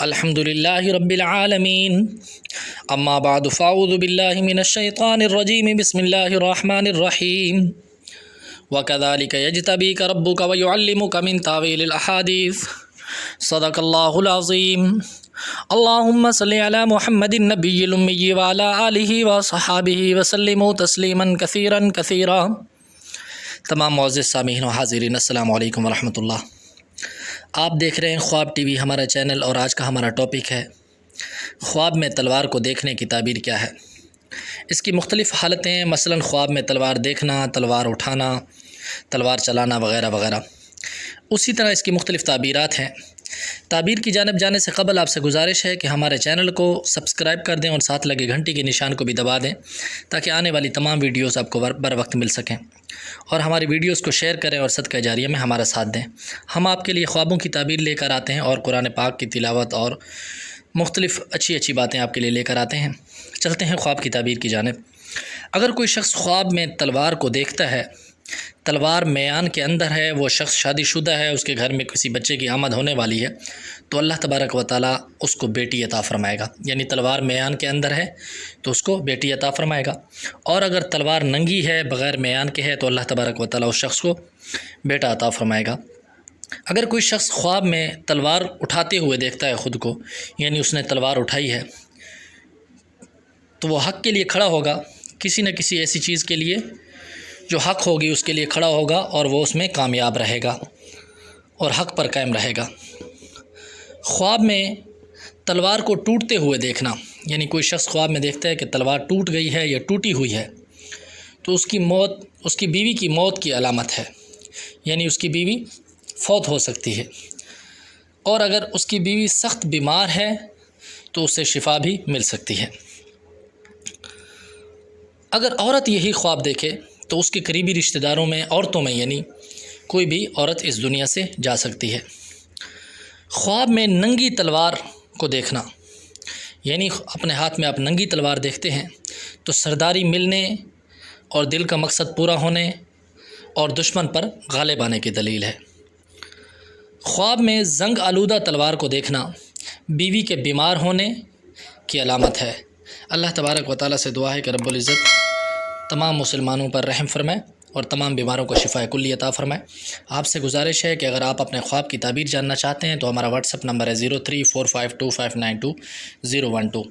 الحمد للہ رب العالمین اما بعد فاعوذ باللہ من الشیطان الرجیم بسم اللہ الرحمن الرحیم وکذالک یجتبیک ربک ویعلمک من تاویل الاحادیث صدق اللہ العظیم اللہم صلی علی محمد النبی الامی وعلی آلہ وصحابہ وسلم تسلیما کثیرا کثیرا۔ تمام معزز سامعین و حاضرین السلام علیکم ورحمۃ اللہ۔ آپ دیکھ رہے ہیں خواب ٹی وی ہمارا چینل، اور آج کا ہمارا ٹاپک ہے خواب میں تلوار کو دیکھنے کی تعبیر کیا ہے۔ اس کی مختلف حالتیں، مثلا خواب میں تلوار دیکھنا، تلوار اٹھانا، تلوار چلانا وغیرہ وغیرہ۔ اسی طرح اس کی مختلف تعبیرات ہیں۔ تعبیر کی جانب جانے سے قبل آپ سے گزارش ہے کہ ہمارے چینل کو سبسکرائب کر دیں اور ساتھ لگے گھنٹی کے نشان کو بھی دبا دیں تاکہ آنے والی تمام ویڈیوز آپ کو بر وقت مل سکیں، اور ہماری ویڈیوز کو شیئر کریں اور صدقہ جاریہ میں ہمارا ساتھ دیں۔ ہم آپ کے لیے خوابوں کی تعبیر لے کر آتے ہیں اور قرآن پاک کی تلاوت اور مختلف اچھی باتیں آپ کے لیے لے کر آتے ہیں۔ چلتے ہیں خواب کی تعبیر کی جانب۔ اگر کوئی شخص خواب میں تلوار کو دیکھتا ہے، تلوار میان کے اندر ہے، وہ شخص شادی شدہ ہے، اس کے گھر میں کسی بچے کی آمد ہونے والی ہے، تو اللہ تبارک و تعالیٰ اس کو بیٹی عطا فرمائے گا۔ یعنی تلوار میان کے اندر ہے تو اس کو بیٹی عطا فرمائے گا، اور اگر تلوار ننگی ہے، بغیر میان کے ہے، تو اللہ تبارک و تعالیٰ اس شخص کو بیٹا عطا فرمائے گا۔ اگر کوئی شخص خواب میں تلوار اٹھاتے ہوئے دیکھتا ہے خود کو، یعنی اس نے تلوار اٹھائی ہے، تو وہ حق کے لیے کھڑا ہوگا، کسی نہ کسی ایسی چیز کے لیے جو حق ہوگی اس کے لیے کھڑا ہوگا، اور وہ اس میں کامیاب رہے گا اور حق پر قائم رہے گا۔ خواب میں تلوار کو ٹوٹتے ہوئے دیکھنا، یعنی کوئی شخص خواب میں دیکھتا ہے کہ تلوار ٹوٹ گئی ہے یا ٹوٹی ہوئی ہے، تو اس کی بیوی کی موت کی علامت ہے، یعنی اس کی بیوی فوت ہو سکتی ہے، اور اگر اس کی بیوی سخت بیمار ہے تو اسے شفا بھی مل سکتی ہے۔ اگر عورت یہی خواب دیکھے تو اس کے قریبی رشتہ داروں میں، عورتوں میں یعنی کوئی بھی عورت اس دنیا سے جا سکتی ہے۔ خواب میں ننگی تلوار کو دیکھنا، یعنی اپنے ہاتھ میں آپ ننگی تلوار دیکھتے ہیں تو سرداری ملنے اور دل کا مقصد پورا ہونے اور دشمن پر غالب آنے کی دلیل ہے۔ خواب میں زنگ آلودہ تلوار کو دیکھنا بیوی کے بیمار ہونے کی علامت ہے۔ اللہ تبارک و تعالیٰ سے دعا ہے کہ رب العزت تمام مسلمانوں پر رحم فرمائے اور تمام بیماروں کو شفا کلی عطا فرمائے۔ آپ سے گزارش ہے کہ اگر آپ اپنے خواب کی تعبیر جاننا چاہتے ہیں تو ہمارا واٹس ایپ نمبر ہے 0345259212